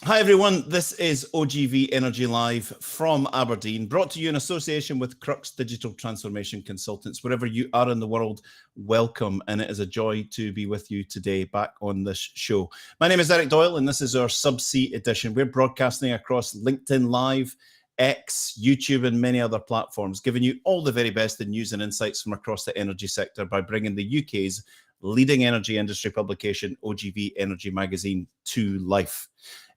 Hi everyone, this is OGV Energy Live from Aberdeen, brought to you in association with Crux Digital Transformation Consultants. Wherever you are in the world, welcome, and it is a joy to be with you today back on this show. My name is Eric Doyle, and this is our Subsea edition. We're broadcasting across LinkedIn Live, X, YouTube, and many other platforms, giving you all the very best in news and insights from across the energy sector by bringing the UK's leading energy industry publication, OGV Energy Magazine, to life.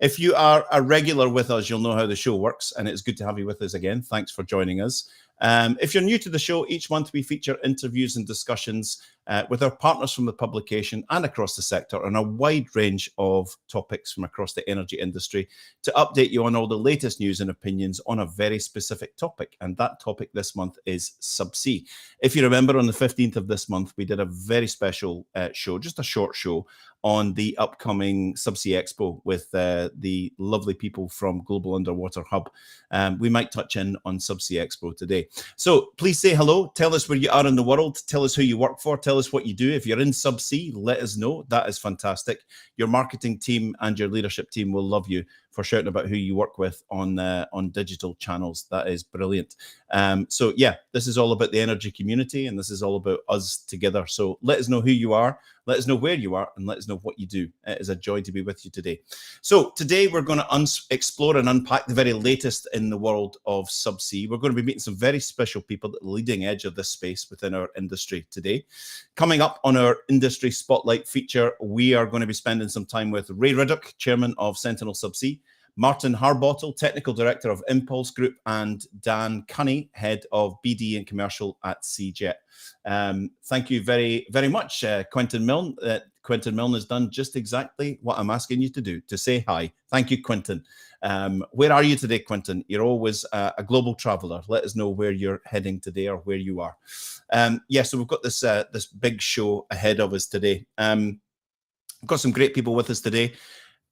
If you are a regular with us, you'll know how the show works, and it's good to have you with us again. Thanks for joining us. If you're new to the show, each month we feature interviews and discussions with our partners from the publication and across the sector on a wide range of topics from across the energy industry to update you on all the latest news and opinions on a very specific topic. And that topic this month is Subsea. If you remember, on the 15th of this month, we did a very special show, just a short show, on the upcoming Subsea Expo with the lovely people from Global Underwater Hub. We might touch in on Subsea Expo today. So please say hello. Tell us where you are in the world. Tell us who you work for. Tell us what you do. If you're in Subsea, let us know. That is fantastic. Your marketing team and your leadership team will love you for shouting about who you work with on digital channels. That is brilliant. So yeah, this is all about the energy community, and this is all about us together. So let us know who you are, let us know where you are, and let us know what you do. It is a joy to be with you today. So today we're going to explore and unpack the very latest in the world of Subsea. We're going to be meeting some very special people at the leading edge of this space within our industry today. Coming up on our industry spotlight feature, we are going to be spending some time with Ray Riddoch, chairman of Sentinel Subsea, Martin Harbottle, Technical Director of Impulse Group, and Dan Cunney, Head of BD and Commercial at CJet. Thank you very, very much, Quentin Milne. Quentin Milne has done just exactly what I'm asking you to do, to say hi. Thank you, Quentin. Where are you today, Quentin? You're always a global traveller. Let us know where you're heading today or where you are. Yeah, so we've got this big show ahead of us today. We've got some great people with us today.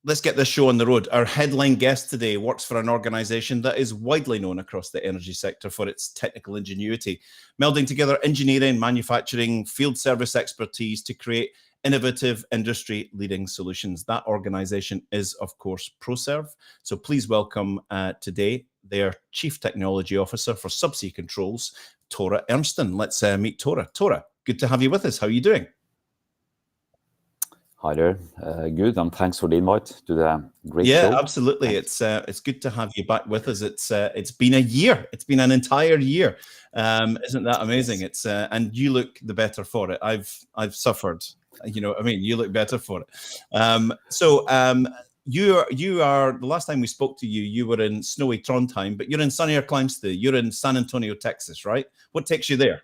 Let's get this show on the road. Our headline guest today works for an organisation that is widely known across the energy sector for its technical ingenuity, melding together engineering, manufacturing, field service expertise to create innovative industry-leading solutions. That organisation is, of course, Proserv. So please welcome today their Chief Technology Officer for Subsea Controls, Tora Erntsen. Let's meet Tora. Tora, good to have you with us. How are you doing? Hi there. Good, and thanks for the invite to the great show. Yeah, absolutely. It's good to have you back with us. It's been a year. It's been an entire year. Isn't that amazing? Yes. It's and you look the better for it. I've suffered. You know what I mean? You look better for it. You are the last time we spoke to you, you were in snowy Trondheim, but you're in sunnier climes today. You're in San Antonio, Texas, right? What takes you there?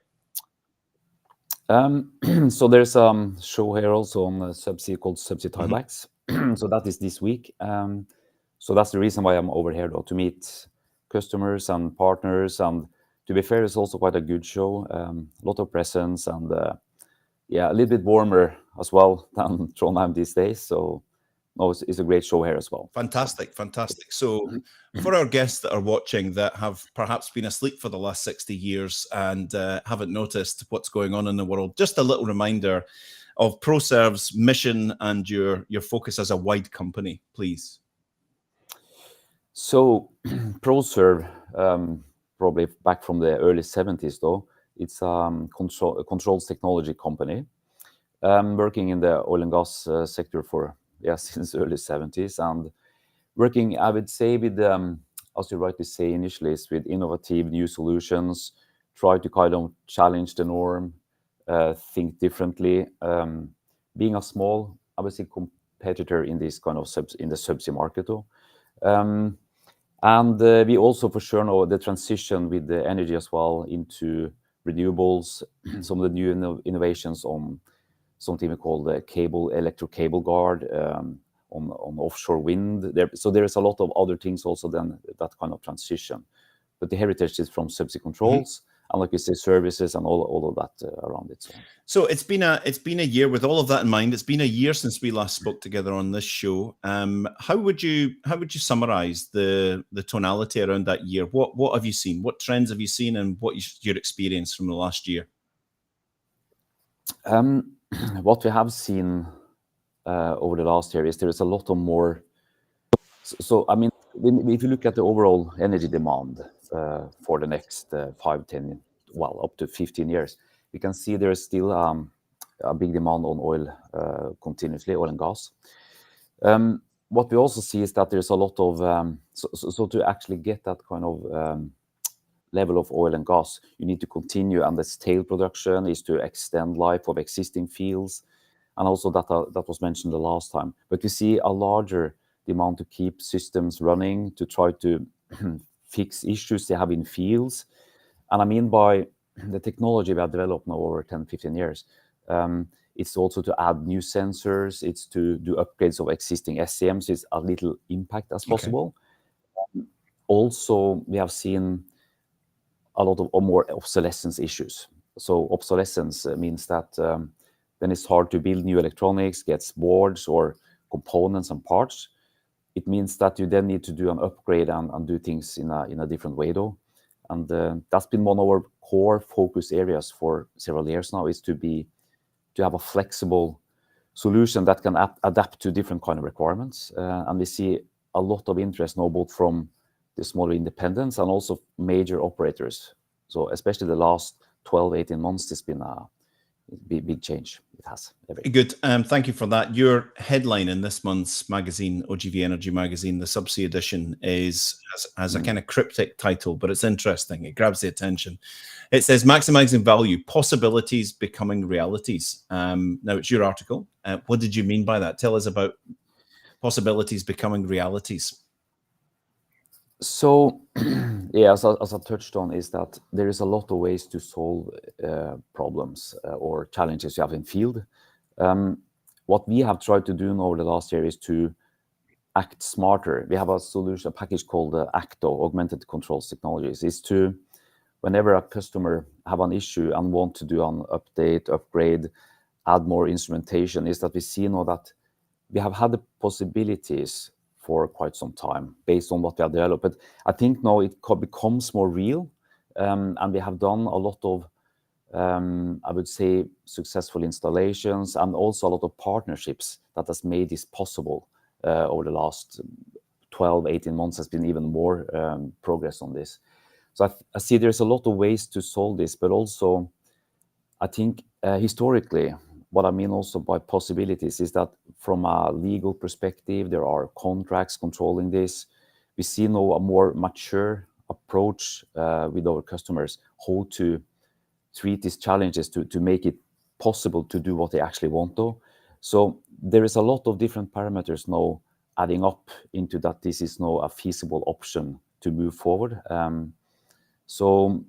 So there's a show here also on Subsea called Subsea Tiebacks. So that is this week. So that's the reason why I'm over here, though, to meet customers and partners. And to be fair, it's also quite a good show. A lot of presence and yeah, a little bit warmer as well than Trondheim these days. So no, it's a great show here as well. Fantastic, fantastic. So for our guests that are watching that have perhaps been asleep for the last 60 years and haven't noticed what's going on in the world, just a little reminder of Proserv's mission and your focus as a wide company, please. So Proserv, probably back from the early 70s though, it's a controls technology company working in the oil and gas sector for since early 70s, and working, I would say, with as you rightly say initially, is with innovative new solutions, try to kind of challenge the norm, think differently, being a small, I would say, competitor in this kind of in the subsea market though. And we also for sure know the transition with the energy as well into renewables, some of the new innovations on something we call the electric cable guard, on offshore wind. So there is a lot of other things also than that kind of transition. But the heritage is from Subsea Controls, and like you say, services and all of that around it. So it's been a year with all of that in mind. It's been a year since we last spoke together on this show. How would you summarize the tonality around that year? What have you seen? What trends have you seen, and what is your experience from the last year? What we have seen over the last year is there is a lot of more So I mean, if you look at the overall energy demand for the next 5, 10, well, up to 15 years, we can see there is still a big demand on oil continuously, oil and gas. What we also see is that there's a lot of, so to actually get that kind of level of oil and gas, you need to continue, and the tail production is to extend life of existing fields. And also that was mentioned the last time. But we see a larger demand to keep systems running, to try to fix issues they have in fields. And I mean by the technology we have developed now over 10, 15 years, it's also to add new sensors, it's to do upgrades of existing SCMs, it's a little impact as possible. Okay. Also, we have seen a lot of more obsolescence issues. So obsolescence means that then it's hard to build new electronics, get boards or components and parts. It means that you then need to do an upgrade and do things in a different way though. And that's been one of our core focus areas for several years now, is to have a flexible solution that can adapt to different kind of requirements. And we see a lot of interest now, both from the smaller independents and also major operators. So especially the last 12, 18 months, there's been a big change. It has. Good. Thank you for that. Your headline in this month's magazine, OGV Energy magazine, the Subsea edition, has a kind of cryptic title, but it's interesting. It grabs the attention. It says, maximizing value, possibilities becoming realities. Now, it's your article. What did you mean by that? Tell us about possibilities becoming realities. So, yeah, as I touched on, is that there is a lot of ways to solve problems or challenges you have in field. What we have tried to do over the last year is to act smarter. We have a solution, a package called ACTO, Augmented Controls Technologies, is to, whenever a customer have an issue and want to do an update, upgrade, add more instrumentation, is that we see now that we have had the possibilities for quite some time based on what we have developed. But I think now it becomes more real, and we have done a lot of, I would say, successful installations and also a lot of partnerships that has made this possible over the last 12, 18 months. Has been even more progress on this. So I see there's a lot of ways to solve this, but also I think historically, what I mean also by possibilities is that from a legal perspective, there are contracts controlling this. We see now a more mature approach with our customers, how to treat these challenges to make it possible to do what they actually want to. So there is a lot of different parameters now adding up into that this is now a feasible option to move forward. So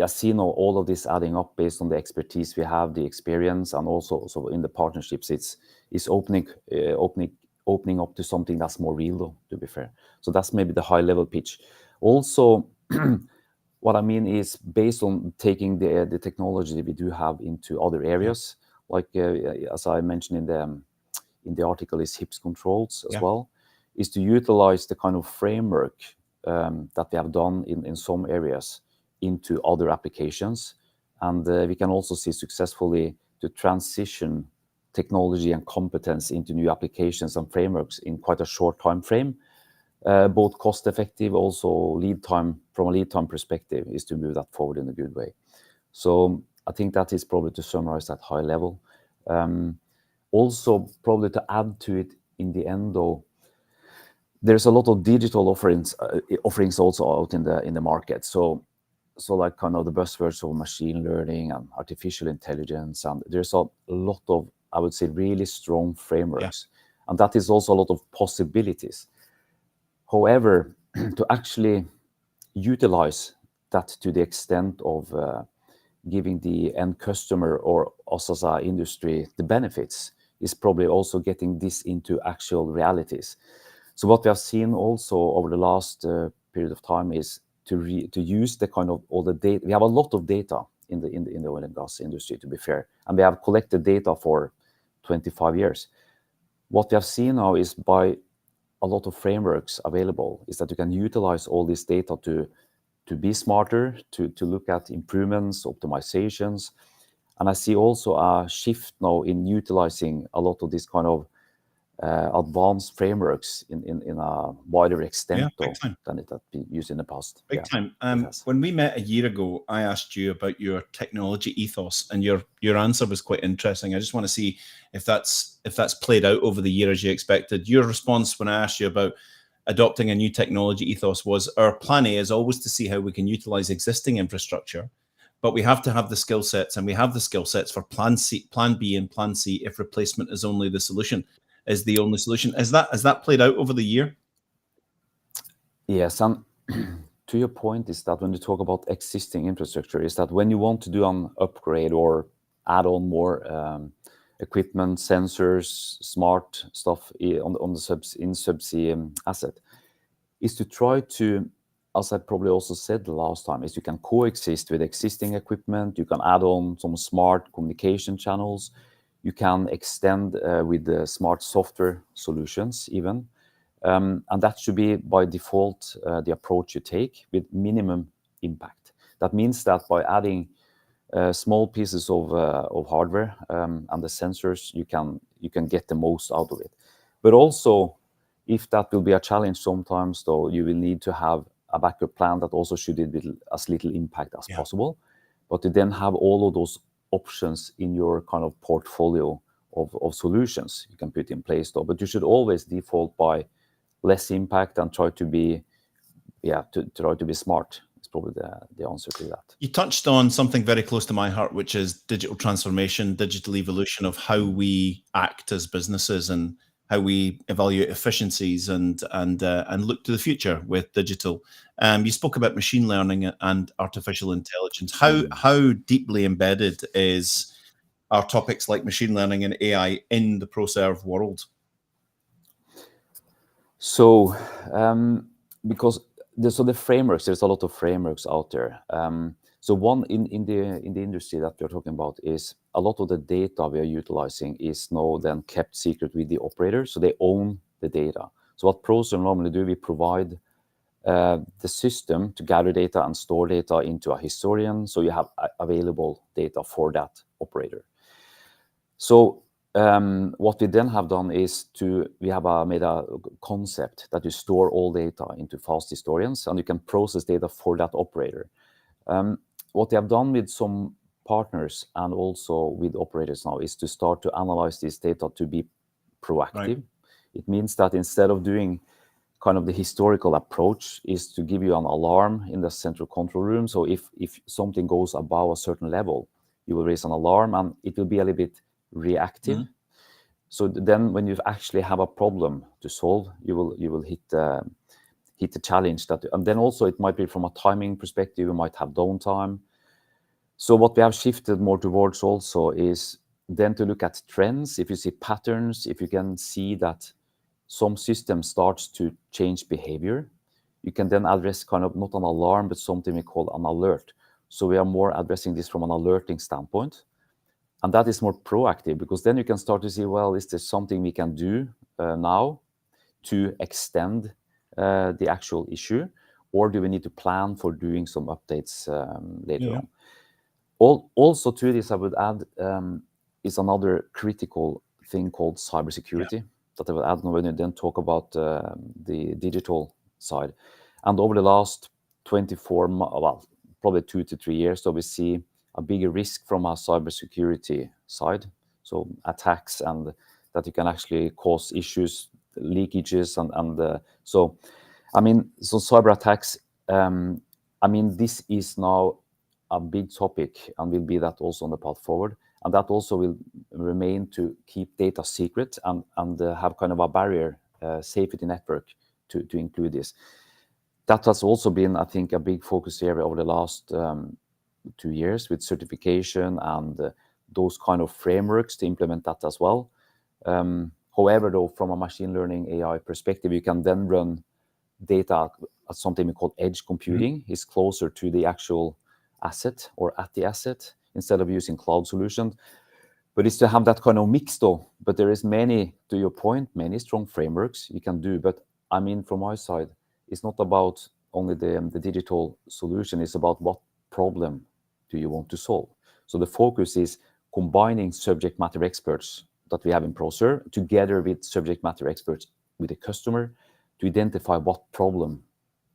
I see now all of this adding up based on the expertise we have, the experience, and also in the partnerships, it's opening up to something that's more real, though, to be fair. So that's maybe the high level pitch. Also, what I mean is based on taking the technology that we do have into other areas, like as I mentioned in the article, is HIPS controls as well, is to utilize the kind of framework that we have done in some areas into other applications. And we can also see successfully to transition technology and competence into new applications and frameworks in quite a short time frame. Both cost effective, also lead time, from a lead time perspective, is to move that forward in a good way. So I think that is probably to summarize that high level. Also, probably to add to it in the end, though, there's a lot of digital offerings also out in the market. So like kind of the buzzwords of machine learning and artificial intelligence, and there's a lot of, I would say, really strong frameworks, and that is also a lot of possibilities. However, to actually utilize that to the extent of giving the end customer or us as an industry the benefits is probably also getting this into actual realities. So what we have seen also over the last period of time is to use the kind of all the data. We have a lot of data in the oil and gas industry, to be fair, and we have collected data for 25 years. What we have seen now is by a lot of frameworks available is that you can utilize all this data to be smarter, to look at improvements, optimizations. And I see also a shift now in utilizing a lot of this kind of advanced frameworks in a wider extent big time. than it had been used in the past. Big time. When we met a year ago, I asked you about your technology ethos, and your answer was quite interesting. I just want to see if that's played out over the year as you expected. Your response when I asked you about adopting a new technology ethos was, our plan A is always to see how we can utilize existing infrastructure, but we have to have the skill sets, and we have the skill sets for plan C, plan B, and plan C if replacement is only the solution, is the only solution. Has that played out over the year? Yes, and to your point is that when you talk about existing infrastructure, is that when you want to do an upgrade or add on more equipment, sensors, smart stuff on the subsea asset, is to try to, as I probably also said the last time, is you can coexist with existing equipment, you can add on some smart communication channels, you can extend with the smart software solutions even. And that should be by default the approach you take with minimum impact. That means that by adding small pieces of hardware and the sensors, you can get the most out of it. But also, if that will be a challenge sometimes, though, you will need to have a backup plan that also should have as little impact as possible. But to then have all of those options in your kind of portfolio of solutions you can put in place, though. But you should always default by less impact and try to be smart. It's probably the answer to that. You touched on something very close to my heart, which is digital transformation, digital evolution of how we act as businesses and how we evaluate efficiencies and look to the future with digital. You spoke about machine learning and artificial intelligence. How deeply embedded are topics like machine learning and AI in the Proserv world? So, because the frameworks, there's a lot of frameworks out there. So one in the industry that we're talking about is a lot of the data we are utilizing is now then kept secret with the operator, so they own the data. So what Proserv normally do, we provide the system to gather data and store data into a historian, so you have available data for that operator. So what we then have done is we have made a concept that you store all data into fast historians, and you can process data for that operator. What we have done with some partners and also with operators now is to start to analyze this data to be proactive. Right. It means that instead of doing kind of the historical approach is to give you an alarm in the central control room. So if something goes above a certain level, you will raise an alarm and it will be a little bit reactive. Mm-hmm. So then when you actually have a problem to solve, you will hit the challenge and then also it might be from a timing perspective, you might have downtime. So what we have shifted more towards also is then to look at trends. If you see patterns, if you can see that some system starts to change behavior, you can then address kind of not an alarm, but something we call an alert. So we are more addressing this from an alerting standpoint. And that is more proactive because then you can start to see, well, is there something we can do now to extend the actual issue, or do we need to plan for doing some updates later on? Also to this, I would add is another critical thing called cybersecurity that I would add when you then talk about the digital side. And over the last 24 months, well, probably 2 to 3 years, so we see a bigger risk from a cybersecurity side. So attacks and that you can actually cause issues, leakages, and so cyber attacks. This is now a big topic and will be that also on the path forward. And that also will remain to keep data secret and have kind of a barrier safety network to include this. That has also been, I think, a big focus area over the last 2 years with certification and those kind of frameworks to implement that as well. However, though, from a machine learning AI perspective, you can then run data at something we call edge computing. Mm-hmm. Is closer to the actual asset or at the asset instead of using cloud solutions. But it's to have that kind of mix though. But there is many, to your point, many strong frameworks you can do. But from my side, it's not about only the digital solution. It's about what problem do you want to solve. So the focus is combining subject matter experts that we have in Proserv, together with subject matter experts with the customer, to identify what problem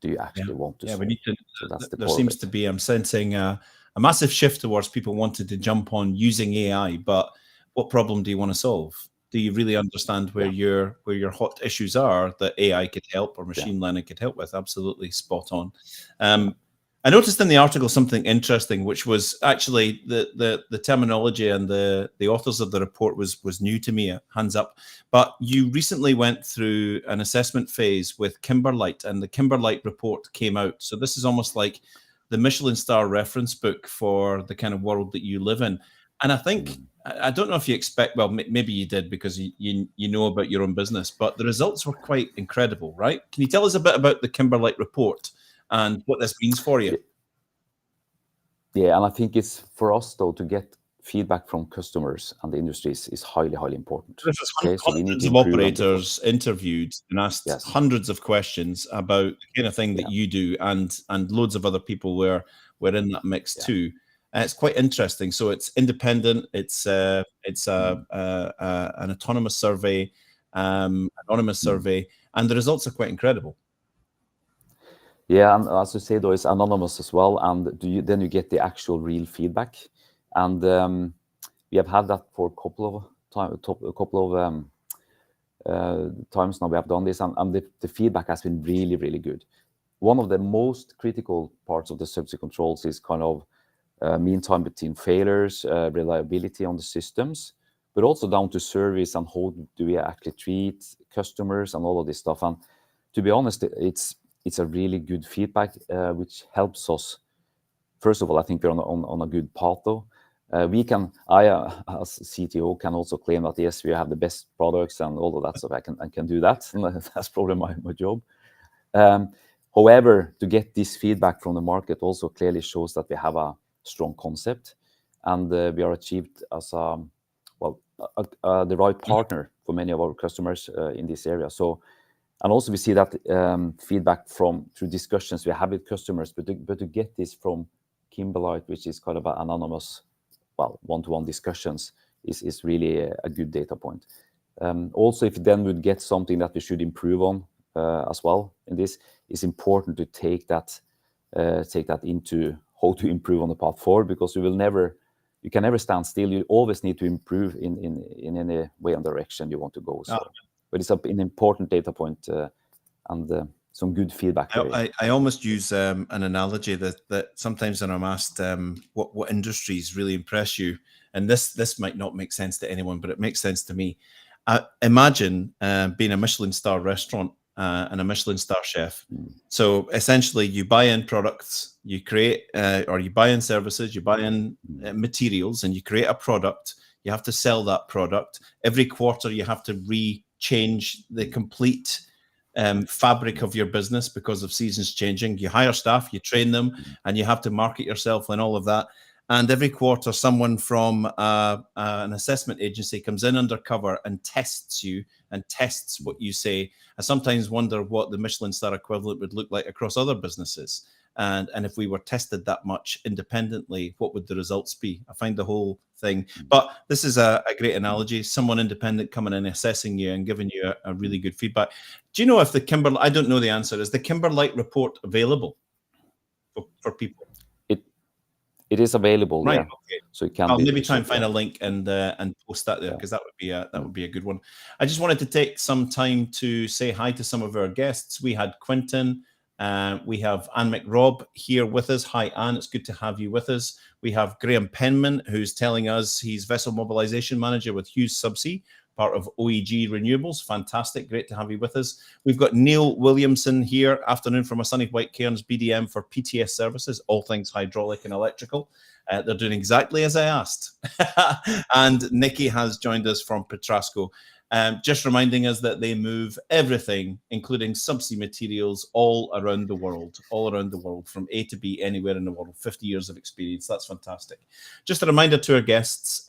do you actually want to solve. We need to. So that's the there seems to be, I'm sensing a massive shift towards people wanting to jump on using AI, but what problem do you want to solve? Do you really understand where your hot issues are that AI could help or machine learning could help with? Absolutely spot on. I noticed in the article something interesting, which was actually the terminology, and the authors of the report was new to me, hands up. But you recently went through an assessment phase with Kimberlite, and the Kimberlite report came out. So this is almost like the Michelin star reference book for the kind of world that you live in. And I think, I don't know if you expect, well, maybe you did because you know about your own business, but the results were quite incredible, right? Can you tell us a bit about the Kimberlite report and what this means for you? Yeah, and I think it's for us though to get feedback from customers and the industries is highly important. Okay, so hundreds of operators interviewed and asked hundreds of questions about the kind of thing that you do, and loads of other people were in that mix too. It's quite interesting. So it's independent. It's an autonomous survey, anonymous survey, and the results are quite incredible. Yeah, and as you say, though, it's anonymous as well, and then you get the actual real feedback. And we have had that for a couple of times now. We have done this, and the feedback has been really, really good. One of the most critical parts of the subsea controls is kind of mean time between failures, reliability on the systems, but also down to service and how do we actually treat customers and all of this stuff. And to be honest, it's a really good feedback, which helps us. First of all, I think we're on a good path though. I as CTO can also claim that yes, we have the best products and all of that stuff. I can do that. That's probably my job. However, to get this feedback from the market also clearly shows that we have a strong concept, and we are achieved as the right partner for many of our customers in this area. So. And also we see that feedback through discussions we have with customers, but to get this from Kimberlite, which is kind of an anonymous, one-to-one discussions, is really a good data point. Also, if you then would get something that we should improve on as well in this, it's important to take that into how to improve on the path forward, because you can never stand still. You always need to improve in any way and direction you want to go. So. But it's an important data point and some good feedback. I almost use an analogy that sometimes when I'm asked what industries really impress you, and this might not make sense to anyone, but it makes sense to me. Imagine being a Michelin star restaurant and a Michelin star chef. So essentially you buy in products, you create or you buy in services, you buy in materials, and you create a product. You have to sell that product. Every quarter you have to change the complete fabric of your business because of seasons changing. You hire staff, you train them, and you have to market yourself and all of that. And every quarter, someone from an assessment agency comes in undercover and tests you and tests what you say. I sometimes wonder what the Michelin star equivalent would look like across other businesses. And if we were tested that much independently, what would the results be? I find the whole thing. But this is a great analogy. Someone independent coming in, assessing you and giving you a really good feedback. Do you know if the Kimberlite, I don't know the answer, is the Kimberlite report available for people? It is available, right? Yeah. Okay. So it can. I'll maybe try and find a link and post that there, because that would be a good one. I just wanted to take some time to say hi to some of our guests. We had Quentin. We have Anne McRobb here with us. Hi, Anne. It's good to have you with us. We have Graham Penman, who's telling us he's Vessel Mobilization Manager with Hughes Subsea, part of OEG Renewables. Fantastic. Great to have you with us. We've got Neil Williamson here, afternoon from a sunny White Cairns, BDM for PTS Services, all things hydraulic and electrical. They're doing exactly as I asked. And Nikki has joined us from Petrasco. Just reminding us that they move everything, including subsea materials, all around the world, from A to B, anywhere in the world. 50 years of experience. That's fantastic. Just a reminder to our guests,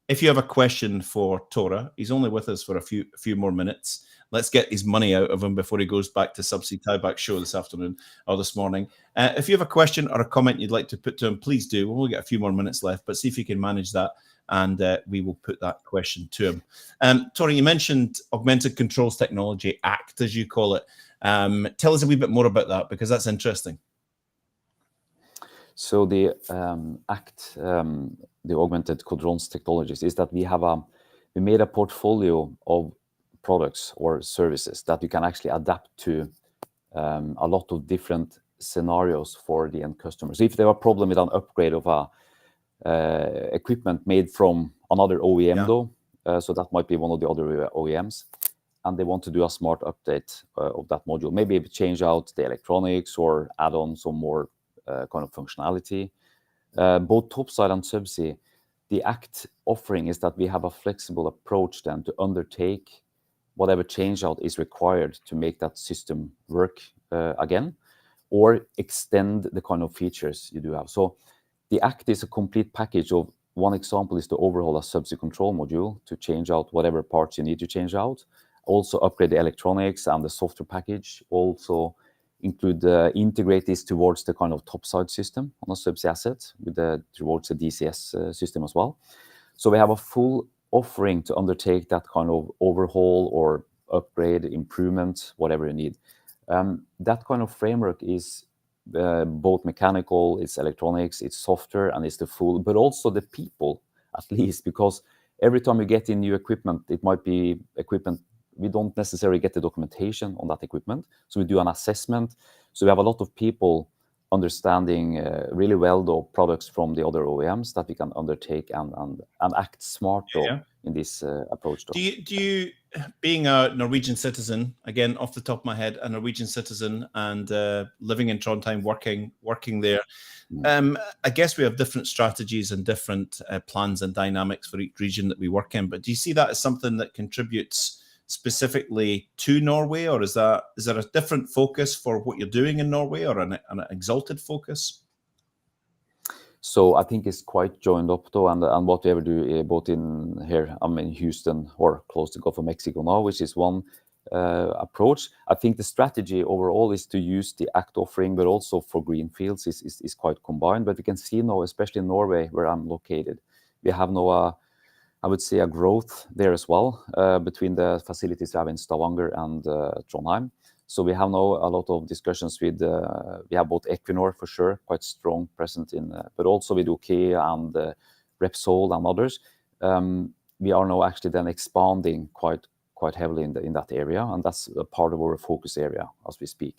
if you have a question for Tora, he's only with us for a few more minutes. Let's get his money out of him before he goes back to Subsea Tieback show this afternoon or this morning. If you have a question or a comment you'd like to put to him, please do. We'll only get a few more minutes left, but see if you can manage that. and we will put that question to him. Tore, you mentioned Augmented Controls Technology, ACT as you call it. Tell us a wee bit more about that, because that's interesting. So the ACT, the Augmented Controls Technologies, is that we made a portfolio of products or services that you can actually adapt to a lot of different scenarios for the end customers. If there are a problem with an upgrade of equipment made from another OEM, though, so that might be one of the other OEMs, and they want to do a smart update of that module, maybe change out the electronics or add on some more kind of functionality. Both topside and subsea, the ACT offering is that we have a flexible approach then to undertake whatever change out is required to make that system work again, or extend the kind of features you do have. So the ACT is a complete package of, one example is to overhaul a subsea control module to change out whatever parts you need to change out, also upgrade the electronics and the software package, also include integrate this towards the kind of topside system on a subsea asset towards the DCS system as well. So we have a full offering to undertake that kind of overhaul or upgrade, improvement, whatever you need. That kind of framework is both mechanical, it's electronics, it's software, and it's the full, but also the people, at least, because every time you get in new equipment, it might be equipment we don't necessarily get the documentation on that equipment. So we do an assessment. So we have a lot of people understanding really well the products from the other OEMs that we can undertake and act smart in this approach. Do you, being a Norwegian citizen, again, off the top of my head, a Norwegian citizen and living in Trondheim, working there, I guess we have different strategies and different plans and dynamics for each region that we work in. But do you see that as something that contributes specifically to Norway, or is there a different focus for what you're doing in Norway, or an exalted focus? So I think it's quite joined up though, and what we ever do both in here, I'm in Houston or close to Gulf of Mexico now, which is one approach. I think the strategy overall is to use the ACT offering, but also for greenfields is quite combined. But we can see now, especially in Norway, where I'm located, we have now I would say a growth there as well between the facilities we have in Stavanger and Trondheim. So we have now a lot of discussions with, we have both Equinor for sure, quite strong present in, but also with OKEA and Repsol and others. We are now actually then expanding quite heavily in that area, and that's a part of our focus area as we speak.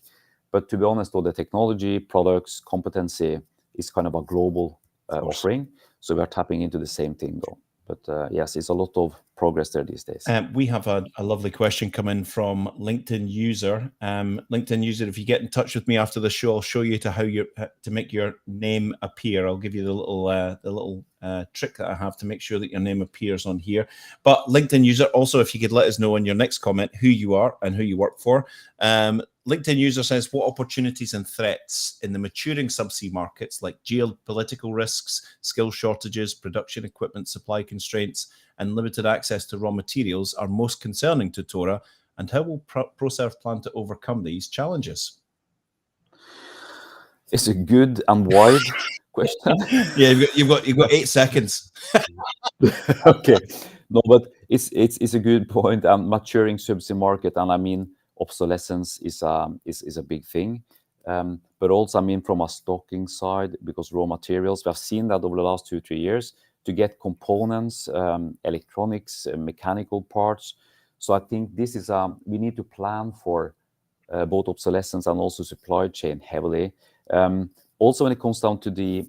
But to be honest, though, the technology, products, competency is kind of a global offering. So we are tapping into the same thing though. But yes, it's a lot of progress there these days. We have a lovely question come in from LinkedIn user. LinkedIn user, if you get in touch with me after the show, I'll show you how to make your name appear. I'll give you the little trick that I have to make sure that your name appears on here. But LinkedIn user, also, if you could let us know in your next comment who you are and who you work for. LinkedIn user says, what opportunities and threats in the maturing subsea markets, like geopolitical risks, skill shortages, production equipment supply constraints, and limited access to raw materials are most concerning to Tore, and how will Proserv plan to overcome these challenges? It's a good and wide question. Yeah, you've got 8 seconds. Okay, no, but it's a good point. Maturing subsea market, and I mean obsolescence is a big thing, but also I mean from a stocking side, because raw materials, we have seen that over the last 2-3 years to get components, electronics, mechanical parts. So I think this is we need to plan for both obsolescence and also supply chain heavily. Also, when it comes down to the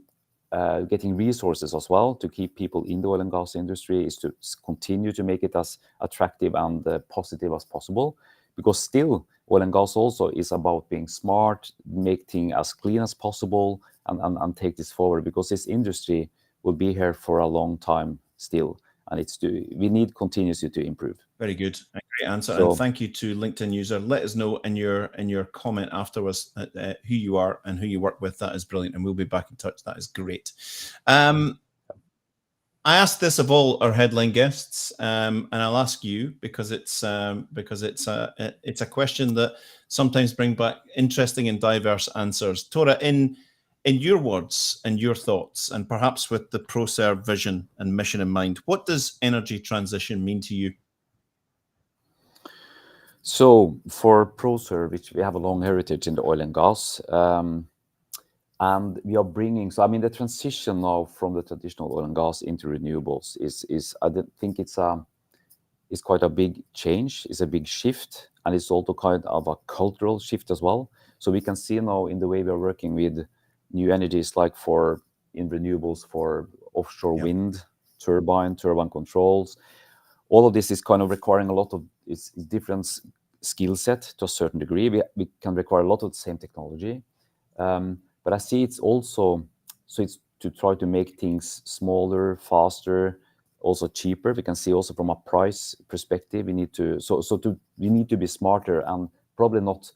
getting resources as well to keep people in the oil and gas industry, is to continue to make it as attractive and positive as possible, because still oil and gas also is about being smart, make things as clean as possible, and take this forward, because this industry will be here for a long time still, and we need continuously to improve. Very good, a great answer, and thank you to LinkedIn user. Let us know in your comment afterwards who you are and who you work with. That is brilliant, and we'll be back in touch. That is great. I asked this of all our headline guests, and I'll ask you because it's a question that sometimes brings back interesting and diverse answers. Tore, in In your words and your thoughts, and perhaps with the Proserv vision and mission in mind, what does energy transition mean to you? So for Proserv, which we have a long heritage in the oil and gas, and we are bringing, so I mean, the transition now from the traditional oil and gas into renewables is I think it's quite a big change. It's a big shift, and it's also kind of a cultural shift as well. So we can see now in the way we are working with new energies, like in renewables for offshore wind, turbine controls. All of this is kind of requiring a lot of it's different skill set to a certain degree. We can require a lot of the same technology, but I see it's also it's to try to make things smaller, faster, also cheaper. We can see also from a price perspective, we need to be smarter and probably not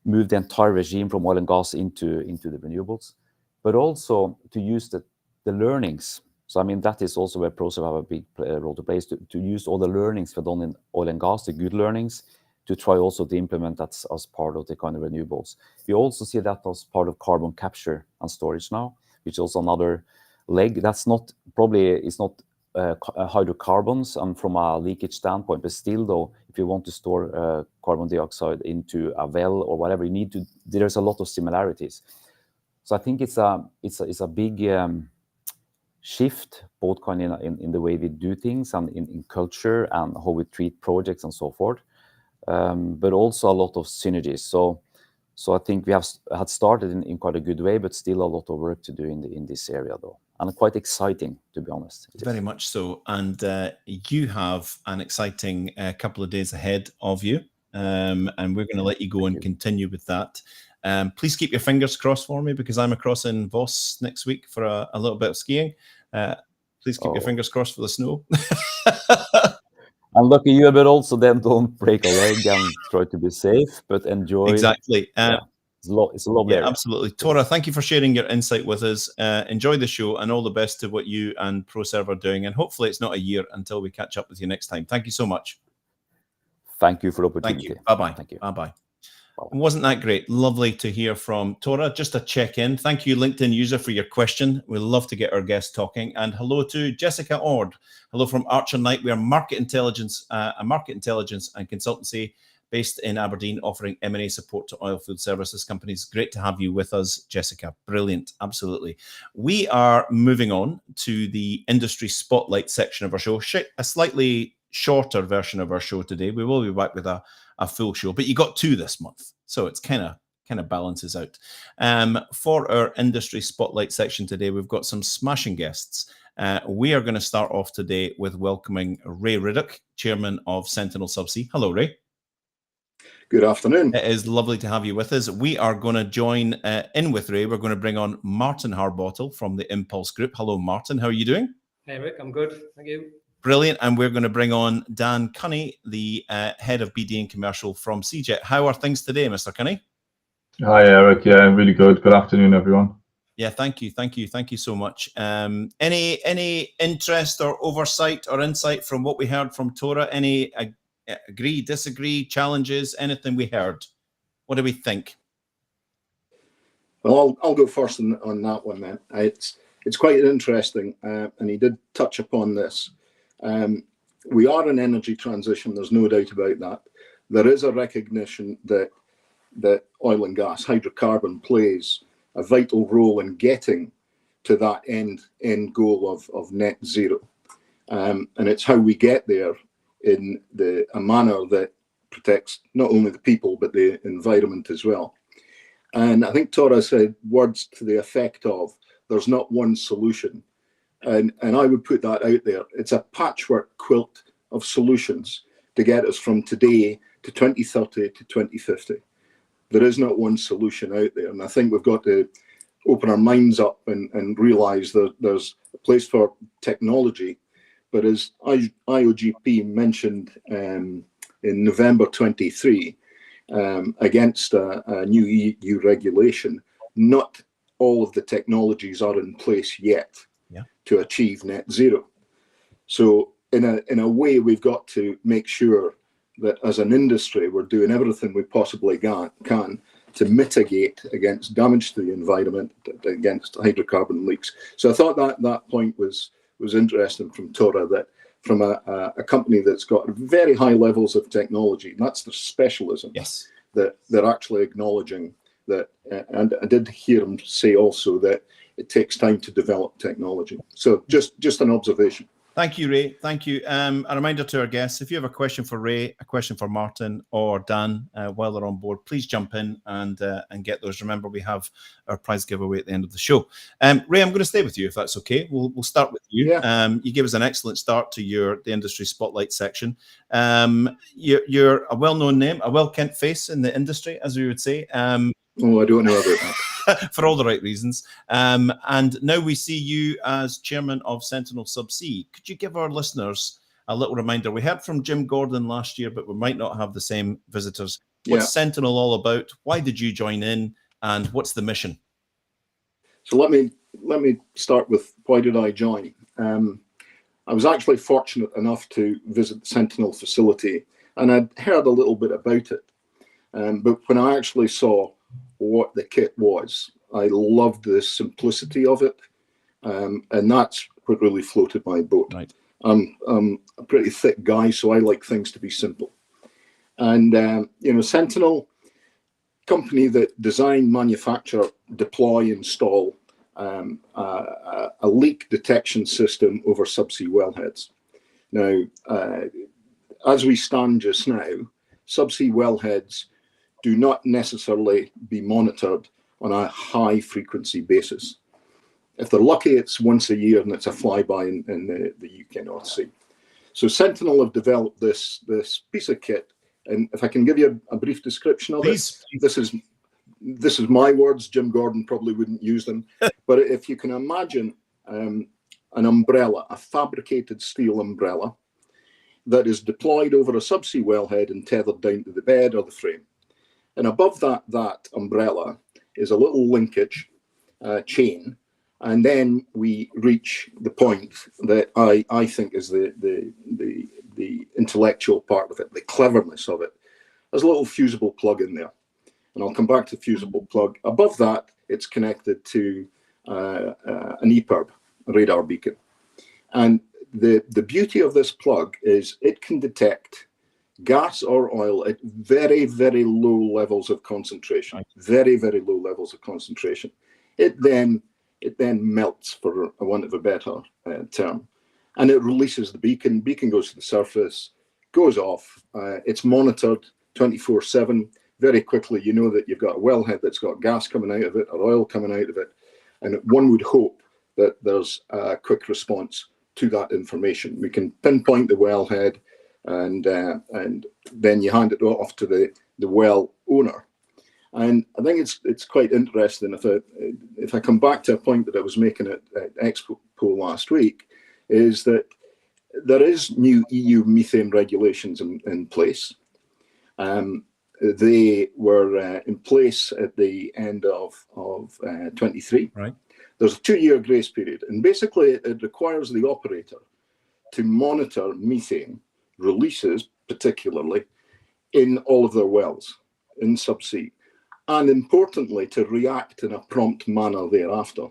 move the entire regime from oil and gas into the renewables, but also to use the learnings. So I mean, that is also where Proserv have a big role to play, to use all the learnings we've done in oil and gas, the good learnings, to try also to implement that as part of the kind of renewables. We also see that as part of carbon capture and storage now, which is also another leg. That's not hydrocarbons and from a leakage standpoint, but still though, if you want to store carbon dioxide into a well or whatever, there's a lot of similarities. So I think it's a big shift, both kind of in the way we do things and in culture and how we treat projects and so forth, but also a lot of synergies. So I think we had started in quite a good way, but still a lot of work to do in this area though. And quite exciting, to be honest. Very much so. And you have an exciting couple of days ahead of you. And we're going to let you go and continue with that. Please keep your fingers crossed for me, because I'm across in Voss next week for a little bit of skiing. Please keep your fingers crossed for the snow. I'm lucky you, but also then don't break a leg and try to be safe, but enjoy. Exactly. It's a lovely area. Absolutely. Tora, thank you for sharing your insight with us. Enjoy the show and all the best to what you and Proserv are doing. And hopefully it's not a year until we catch up with you next time. Thank you so much. Thank you for the opportunity. Thank you. Bye-bye. Thank you. Bye-bye. Wasn't that great? Lovely to hear from Tora. Just a check-in. Thank you, LinkedIn user, for your question. We love to get our guests talking. And hello to Jessica Ord. Hello from Archer Knight. We are market intelligence and consultancy based in Aberdeen, offering M&A support to oil field services companies. Great to have you with us, Jessica. Brilliant. Absolutely. We are moving on to the industry spotlight section of our show, a slightly shorter version of our show today. We will be back with a full show, but you got two this month, so it's kind of balances out. For our industry spotlight section today, we've got some smashing guests. We are going to start off today with welcoming Ray Riddoch, chairman of Sentinel Subsea. Hello, Ray. Good afternoon. It is lovely to have you with us. We are going to join in with Ray. We're going to bring on Martin Harbottle from the Impulse Group. Hello, Martin. How are you doing? Hey, Rick. I'm good. Thank you. Brilliant. And we're going to bring on Dan Cunney, the head of BD and commercial from CJET. How are things today, Mr. Cunney? Hi, Eric. Yeah, really good. Good afternoon, everyone. Yeah, thank you so much. Any interest or oversight or insight from what we heard from Tora? Any agree, disagree, challenges, anything we heard? What do we think? Well, I'll go first on that one then. It's quite interesting, and he did touch upon this. We are in energy transition, there's no doubt about that. There is a recognition that oil and gas, hydrocarbon, plays a vital role in getting to that end goal of net zero. And it's how we get there in a manner that protects not only the people, but the environment as well. And I think Tora said words to the effect of, there's not one solution. And I would put that out there. It's a patchwork quilt of solutions to get us from today to 2030 to 2050. There is not one solution out there. And I think we've got to open our minds up and realize that there's a place for technology. But as IOGP mentioned in November 23, against a new EU regulation, not all of the technologies are in place yet to achieve net zero. So in a way, we've got to make sure that as an industry, we're doing everything we possibly can mitigate against damage to the environment, against hydrocarbon leaks. So I thought that point was interesting from Tora, that from a company that's got very high levels of technology, and that's their specialism. Yes. That they're actually acknowledging that, and I did hear him say also that it takes time to develop technology. So just an observation. Thank you, Ray. Thank you. A reminder to our guests, if you have a question for Ray, a question for Martin or Dan while they're on board, please jump in and get those. Remember, we have our prize giveaway at the end of the show. Ray, I'm going to stay with you if that's okay. We'll start with you. Yeah. You gave us an excellent start to the industry spotlight section. You're a well-known name, a well-kent face in the industry, as we would say. Oh, I don't know about that. For all the right reasons. And now we see you as chairman of Sentinel Subsea. Could you give our listeners a little reminder? We heard from Jim Gordon last year, but we might not have the same visitors. What's Sentinel all about? Why did you join in? And what's the mission? So let me start with why did I join? I was actually fortunate enough to visit the Sentinel facility, and I'd heard a little bit about it. But when I actually saw what the kit was, I loved the simplicity of it, and that's what really floated my boat. Right. I'm a pretty thick guy, so I like things to be simple. And Sentinel, company that design, manufacture, deploy, install a leak detection system over subsea wellheads. Now, as we stand just now, subsea wellheads do not necessarily be monitored on a high frequency basis. If they're lucky, it's once a year and it's a flyby in the UK North Sea. So Sentinel have developed this piece of kit, and if I can give you a brief description of it, this is my words. Jim Gordon probably wouldn't use them, but if you can imagine an umbrella, a fabricated steel umbrella that is deployed over a subsea wellhead and tethered down to the bed or the frame. And above that umbrella is a little linkage chain, and then we reach the point that I think is the intellectual part of it, the cleverness of it. There's a little fusible plug in there, and I'll come back to fusible plug. Above that, it's connected to an EPIRB, a radar beacon, and the beauty of this plug is it can detect gas or oil at very, very low levels of concentration. Right. Very, very low levels of concentration. It then melts, for a want of a better term, and it releases the beacon. Beacon goes to the surface, goes off. It's monitored 24/7. Very quickly, you know that you've got a wellhead that's got gas coming out of it or oil coming out of it, and one would hope that there's a quick response to that information. We can pinpoint the wellhead, and then you hand it off to the well owner. And I think it's quite interesting. If I come back to a point that I was making at Expo last week, is that there is new EU methane regulations in place. They were in place at the end of 23. Right. There's a 2-year grace period, and basically it requires the operator to monitor methane releases, particularly in all of their wells in subsea, and importantly to react in a prompt manner thereafter.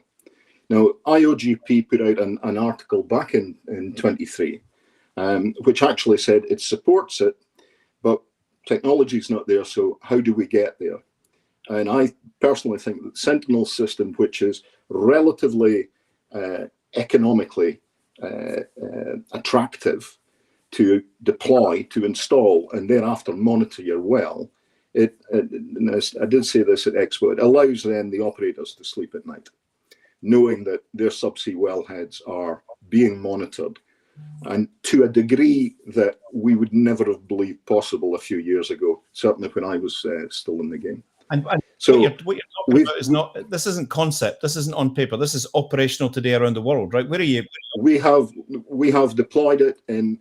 Now, IOGP put out an article back in 23, which actually said it supports it, but technology is not there, so how do we get there? And I personally think that the Sentinel system, which is relatively economically attractive to deploy, to install, and thereafter monitor your well, I did say this at Expo, it allows then the operators to sleep at night, knowing that their subsea wellheads are being monitored, and to a degree that we would never have believed possible a few years ago, certainly when I was still in the game. And so what you're talking about is not, this isn't concept, this isn't on paper, this is operational today around the world, right? Where are you? We have deployed it in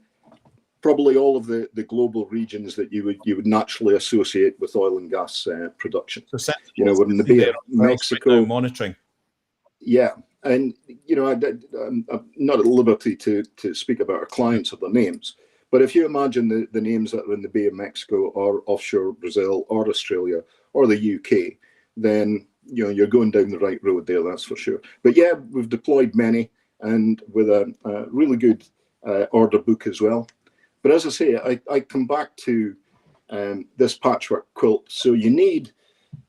probably all of the global regions that you would naturally associate with oil and gas production. So we're in the Bay of Mexico, right, monitoring. Yeah, and I'm not at liberty to speak about our clients or their names, but if you imagine the names that are in the Bay of Mexico or offshore Brazil or Australia or the UK, then you're going down the right road there, that's for sure. But yeah, we've deployed many, and with a really good order book as well. But as I say, I come back to this patchwork quilt. So you need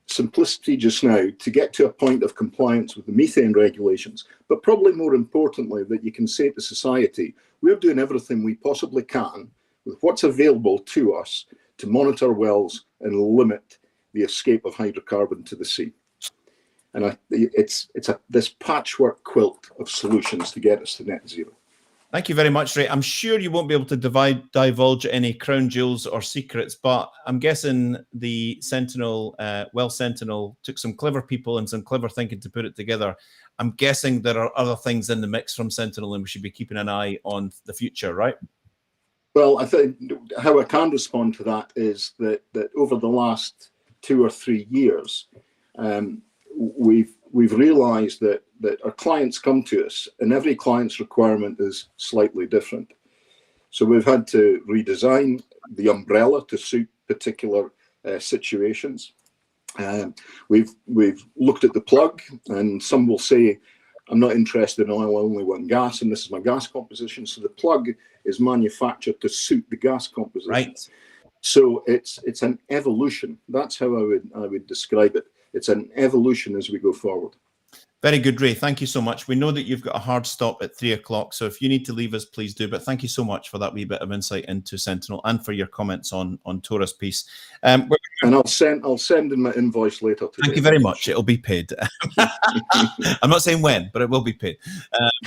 simplicity just now to get to a point of compliance with the methane regulations, but probably more importantly, that you can say to society, we're doing everything we possibly can with what's available to us to monitor wells and limit the escape of hydrocarbon to the sea. And it's this patchwork quilt of solutions to get us to net zero. Thank you very much, Ray. I'm sure you won't be able to divulge any crown jewels or secrets, but I'm guessing the Sentinel, Sentinel took some clever people and some clever thinking to put it together. I'm guessing there are other things in the mix from Sentinel, and we should be keeping an eye on the future, right? Well, I think how I can respond to that is that over the last 2 or 3 years, we've realized that our clients come to us, and every client's requirement is slightly different. So we've had to redesign the umbrella to suit particular situations. We've looked at the plug, and some will say, I'm not interested in oil, I only want gas, and this is my gas composition. So the plug is manufactured to suit the gas composition. Right. So it's an evolution. That's how I would describe it. It's an evolution as we go forward. Very good, Ray. Thank you so much. We know that you've got a hard stop at 3 o'clock, so if you need to leave us, please do. But thank you so much for that wee bit of insight into Sentinel and for your comments on Tora's piece. And I'll send in my invoice later today. Thank you very much. It'll be paid. I'm not saying when, but it will be paid.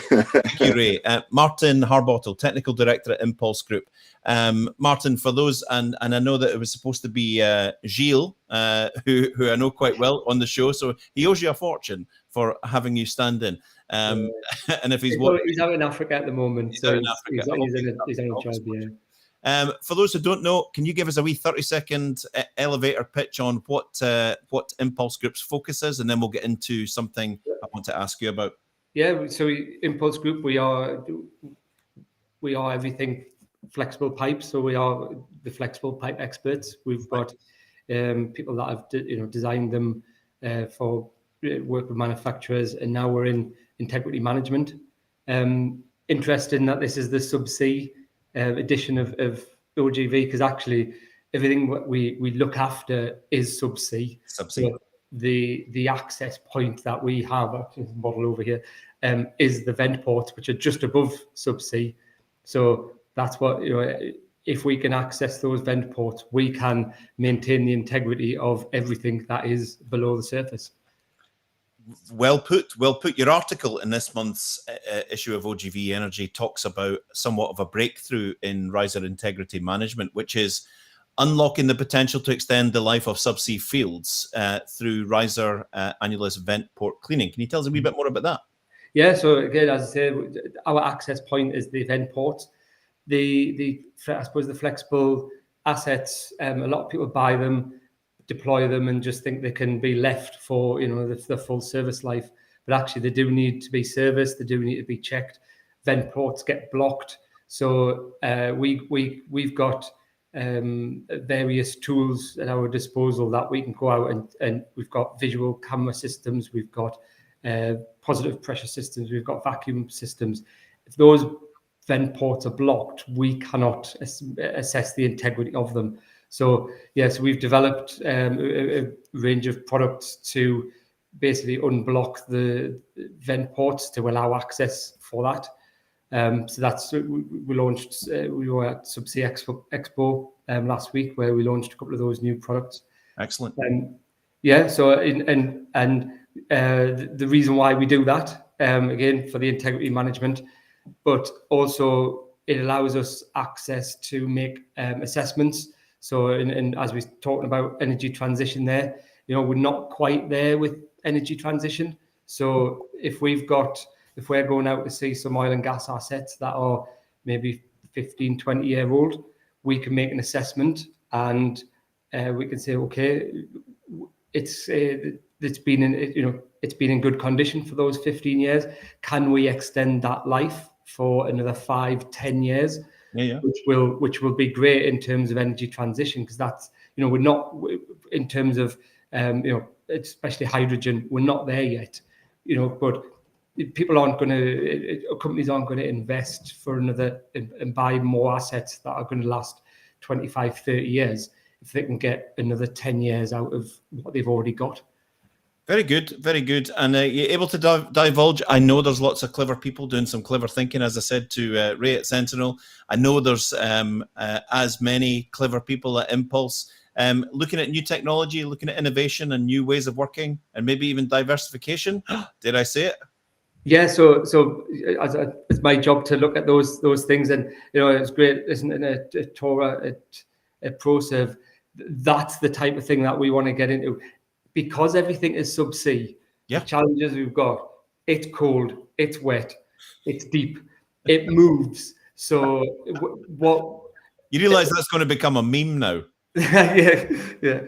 Thank you, Ray. Martin Harbottle, Technical Director at Impulse Group. Martin, for those, and I know that it was supposed to be Gilles, who I know quite well on the show, so he owes you a fortune for having you stand in. And if he's out in Africa at the moment, so he's on a job, yeah. For those who don't know, can you give us a wee 30-second elevator pitch on what Impulse Group's focus is, and then we'll get into something I want to ask you about. Yeah, so Impulse Group, we are everything flexible pipe. So we are the flexible pipe experts. We've got people that have designed them for work with manufacturers, and now we're in integrity management. Interesting that this is the subsea edition of OGV, because actually everything we look after is subsea. So the access point that we have, actually the model over here, is the vent ports, which are just above subsea. So that's what, if we can access those vent ports, we can maintain the integrity of everything that is below the surface. Well put. Your article in this month's issue of OGV Energy talks about somewhat of a breakthrough in riser integrity management, which is unlocking the potential to extend the life of subsea fields through riser annulus vent port cleaning. Can you tell us a wee bit more about that? Yeah, so again, as I say, our access point is the vent ports. I suppose the flexible assets, a lot of people buy them, deploy them, and just think they can be left for the full service life. But actually, they do need to be serviced. They do need to be checked. Vent ports get blocked. So we've got various tools at our disposal that we can go out and we've got visual camera systems. We've got positive pressure systems. We've got vacuum systems. If those vent ports are blocked, we cannot assess the integrity of them. So yes, we've developed a range of products to basically unblock the vent ports to allow access for that. So that's we launched. We were at Subsea Expo last week, where we launched a couple of those new products. Excellent. Yeah. So the reason why we do that, again, for the integrity management, but also it allows us access to make assessments. So, and as we're talking about energy transition there, we're not quite there with energy transition. So if we're going out to see some oil and gas assets that are maybe 15, 20-year-old, we can make an assessment and we can say, okay, it's been in good condition for those 15 years. Can we extend that life for another 5-10 years? Yeah. Which will be great in terms of energy transition, because that's we're not in terms of Especially hydrogen. We're not there yet, but people aren't going to, companies aren't going to invest for another and buy more assets that are going to last 25, 30 years if they can get another 10 years out of what they've already got. Very good, very good. And you're able to divulge? I know there's lots of clever people doing some clever thinking, as I said to Ray at Sentinel. I know there's as many clever people at Impulse looking at new technology, looking at innovation and new ways of working, and maybe even diversification. Did I say it? Yeah, so it's my job to look at those things, and it's great, isn't it? A Torah at Proserv, that's the type of thing that we want to get into, because everything is subsea. Yeah. The challenges we've got: it's cold, it's wet, it's deep, it moves. So what? You realise that's going to become a meme now. yeah.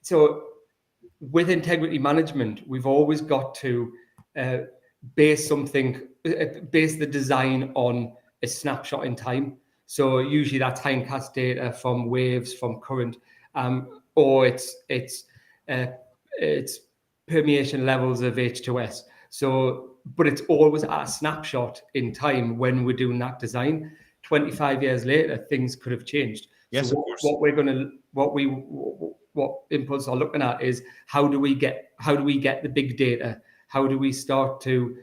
So with integrity management, we've always got to base the design on a snapshot in time. So usually that's hindcast data from waves, from current, or it's permeation levels of H2S. So, but it's always at a snapshot in time when we're doing that design. 25 years later, things could have changed. Yes, so of course. What Impulse are looking at is how do we get the big data? How do we start to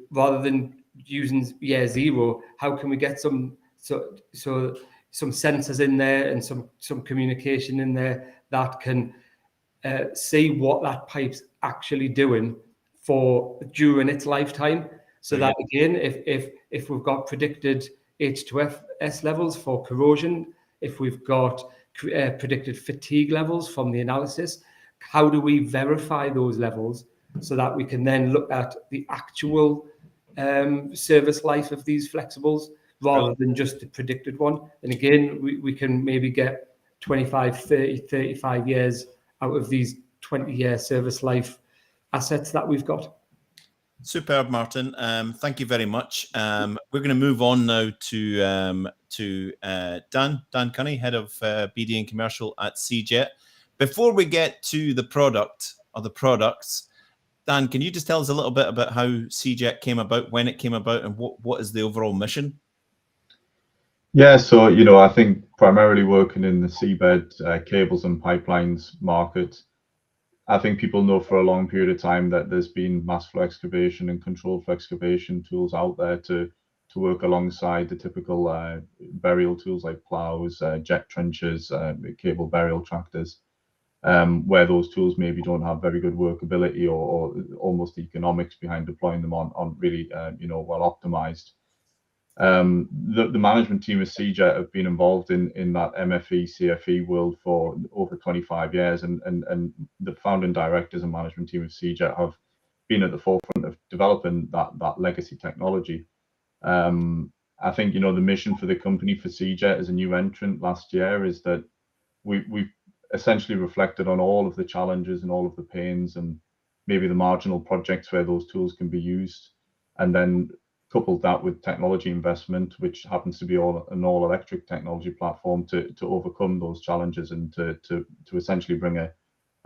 rather than using year zero, how can we get some sensors in there and some communication in there that can see what that pipe's actually doing during its lifetime, so that again, if we've got predicted H2S levels for corrosion, if we've got predicted fatigue levels from the analysis, how do we verify those levels so that we can then look at the actual service life of these flexibles rather than just the predicted one? And again, we can maybe get 25, 30, 35 years out of these 20-year service life assets that we've got. Superb, Martin. Thank you very much. We're going to move on now to Dan Cunny, head of BD and commercial at CJet. Before we get to the product or the products, Dan, can you just tell us a little bit about how CJet came about, when it came about, and what is the overall mission? Yeah, so I think primarily working in the seabed cables and pipelines market, I think people know for a long period of time that there's been mass flow excavation and controlled flow excavation tools out there to work alongside the typical burial tools like plows, jet trenchers, cable burial tractors, where those tools maybe don't have very good workability or almost economics behind deploying them on really well optimized. The management team of CJet have been involved in that MFE, CFE world for over 25 years, and the founding directors and management team of CJet have been at the forefront of developing that legacy technology. I think the mission for the company, for CJet as a new entrant last year, is that we've essentially reflected on all of the challenges and all of the pains and maybe the marginal projects where those tools can be used, and then coupled that with technology investment, which happens to be an all-electric technology platform to overcome those challenges and to essentially bring a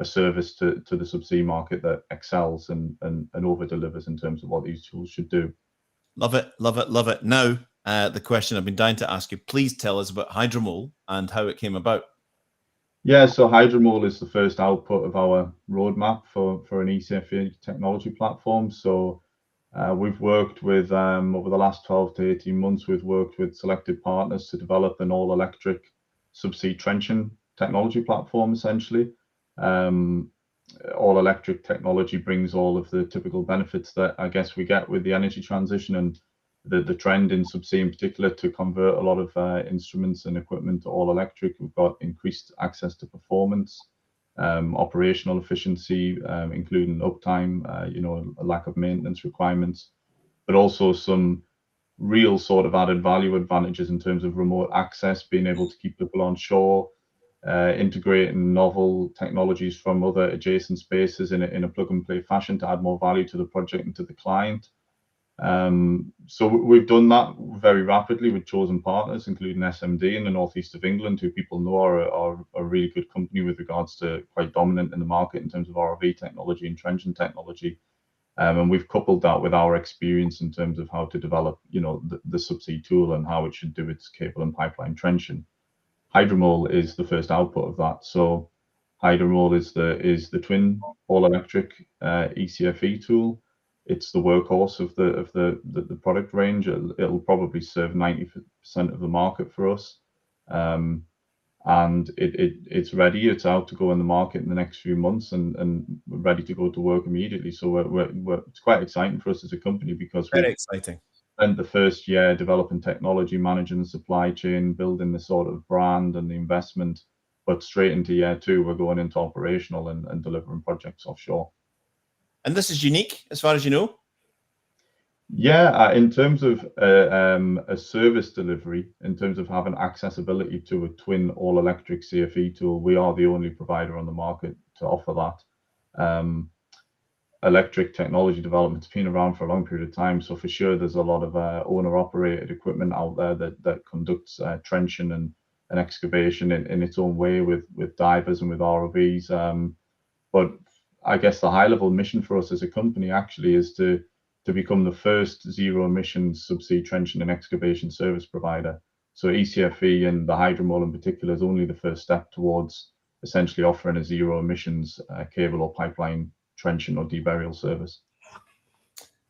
service to the subsea market that excels and over-delivers in terms of what these tools should do. Love it, love it, love it. Now, the question I've been dying to ask you, please tell us about Hydromole and how it came about. Yeah, so Hydromole is the first output of our roadmap for an ECFE technology platform. So we've worked with, over the last 12 to 18 months, we've worked with selected partners to develop an all-electric subsea trenching technology platform, essentially. All-electric technology brings all of the typical benefits that I guess we get with the energy transition and the trend in subsea in particular to convert a lot of instruments and equipment to all-electric. We've got increased access to performance, operational efficiency, including uptime, a lack of maintenance requirements, but also some real sort of added value advantages in terms of remote access, being able to keep people on shore, integrating novel technologies from other adjacent spaces in a plug and play fashion to add more value to the project and to the client. So we've done that very rapidly with chosen partners, including SMD in the northeast of England, who people know are a really good company with regards to quite dominant in the market in terms of ROV technology and trenching technology. And we've coupled that with our experience in terms of how to develop, the subsea tool and how it should do its cable and pipeline trenching. Hydromole is the first output of that. So Hydromole is the twin all-electric ECFE tool. It's the workhorse of the product range. It'll probably serve 90% of the market for us, and it's ready. It's out to go in the market in the next few months, and ready to go to work immediately. So it's quite exciting for us as a company because very exciting. Spent the first year developing technology, managing the supply chain, building the sort of brand and the investment. But straight into year 2, we're going into operational and delivering projects offshore. And this is unique, as far as you know? Yeah, in terms of a service delivery, in terms of having accessibility to a twin all-electric CFE tool, we are the only provider on the market to offer that. Electric technology development's been around for a long period of time, so for sure there's a lot of owner-operated equipment out there that conducts trenching and excavation in its own way with divers and with ROVs. But I guess the high-level mission for us as a company actually is to become the first zero-emissions subsea trenching and excavation service provider. So ECFE and the Hydromole in particular is only the first step towards essentially offering a zero-emissions cable or pipeline trenching or deburial service.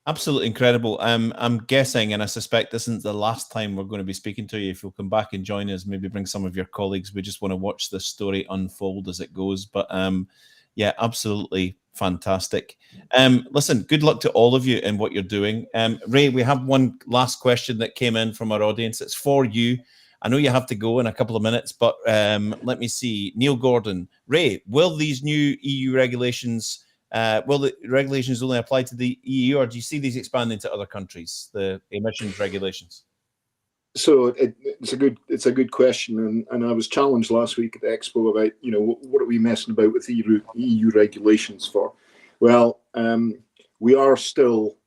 Absolutely incredible. I'm guessing, and I suspect this isn't the last time we're going to be speaking to you. If you'll come back and join us, maybe bring some of your colleagues. We just want to watch this story unfold as it goes. But yeah, absolutely fantastic. Listen, good luck to all of you in what you're doing. Ray, we have one last question that came in from our audience. It's for you. I know you have to go in a couple of minutes, but let me see. Neil Gordon, Ray, will these new EU regulations, will the regulations only apply to the EU, or do you see these expanding to other countries, the emissions regulations? So it's a good question, and I was challenged last week at the Expo about, what are we messing about with EU regulations for? Well, we are still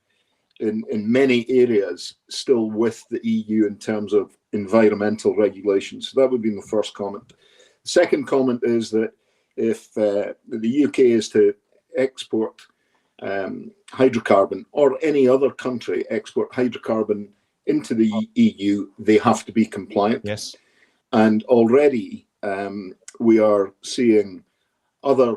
in many areas still with the EU in terms of environmental regulations. So that would be my first comment. The second comment is that if the UK is to export hydrocarbon, or any other country export hydrocarbon into the EU, they have to be compliant. Yes. And already we are seeing other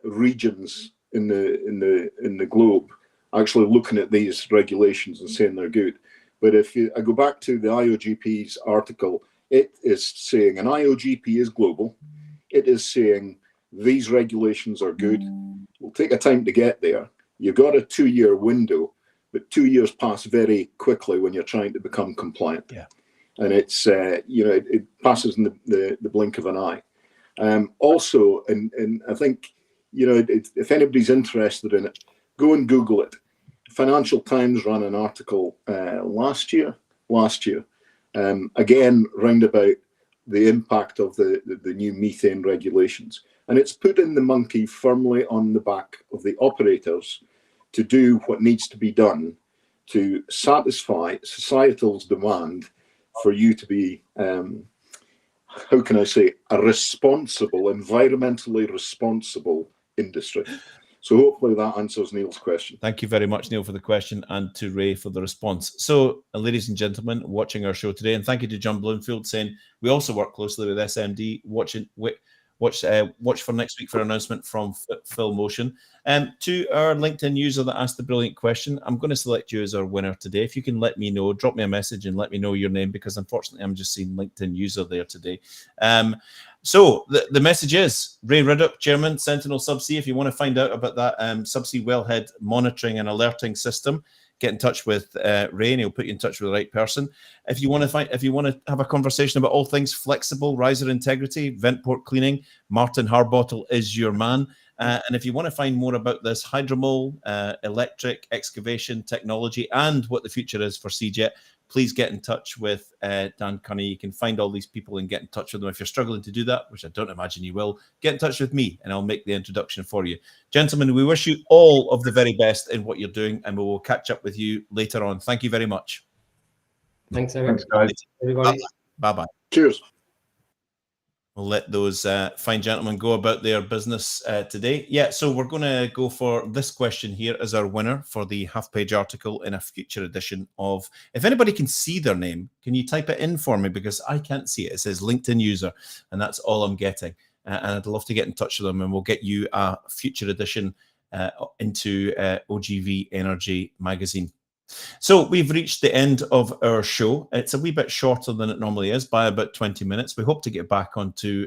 regions in the globe actually looking at these regulations and saying they're good. But if I go back to the IOGP's article, it is saying, and IOGP is global, it is saying these regulations are good. Will take a time to get there. You've got a 2-year window, but 2 years pass very quickly when you're trying to become compliant. Yeah. And it's, it passes in the blink of an eye. Also, and I think, if anybody's interested in it, go and Google it. Financial Times ran an article last year, again, round about the impact of the new methane regulations. And it's putting the monkey firmly on the back of the operators to do what needs to be done to satisfy societal's demand for you to be, how can I say, a responsible, environmentally responsible industry. So hopefully that answers Neil's question. Thank you very much, Neil, for the question, and to Ray for the response. So, ladies and gentlemen, watching our show today, and thank you to John Bloomfield saying we also work closely with SMD. Watch for next week for an announcement from Phil Motion. To our LinkedIn user that asked the brilliant question, I'm going to select you as our winner today. If you can let me know, drop me a message and let me know your name, because unfortunately I'm just seeing LinkedIn user there today. So the message is Ray Riddoch, Chairman, Sentinel Subsea. If you want to find out about that subsea wellhead monitoring and alerting system, get in touch with Ray, and he'll put you in touch with the right person. If you want to have a conversation about all things flexible, riser integrity, vent port cleaning, Martin Harbottle is your man. And if you want to find more about this Hydromole, electric excavation technology, and what the future is for CJET, please get in touch with Dan Cunney. You can find all these people and get in touch with them. If you're struggling to do that, which I don't imagine you will, get in touch with me and I'll make the introduction for you. Gentlemen, we wish you all of the very best in what you're doing, and we will catch up with you later on. Thank you very much. Thanks, Eric. Thanks, guys. Everybody. Bye-bye. Cheers. We'll let those fine gentlemen go about their business today. Yeah, so we're going to go for this question here as our winner for the half-page article in a future edition of... If anybody can see their name, can you type it in for me? Because I can't see it. It says LinkedIn user, and that's all I'm getting. And I'd love to get in touch with them, and we'll get you a future edition into OGV Energy magazine. So we've reached the end of our show. It's a wee bit shorter than it normally is by about 20 minutes. We hope to get back onto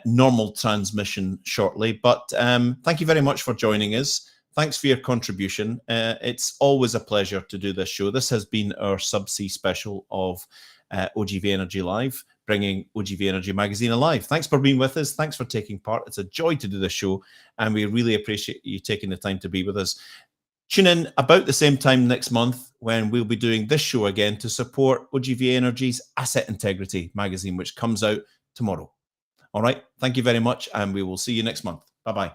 normal transmission shortly. But thank you very much for joining us. Thanks for your contribution. It's always a pleasure to do this show. This has been our Subsea special of OGV Energy Live, bringing OGV Energy magazine alive. Thanks for being with us. Thanks for taking part. It's a joy to do this show, and we really appreciate you taking the time to be with us. Tune in about the same time next month when we'll be doing this show again to support OGV Energy's Asset Integrity magazine, which comes out tomorrow. All right. Thank you very much, and we will see you next month. Bye-bye.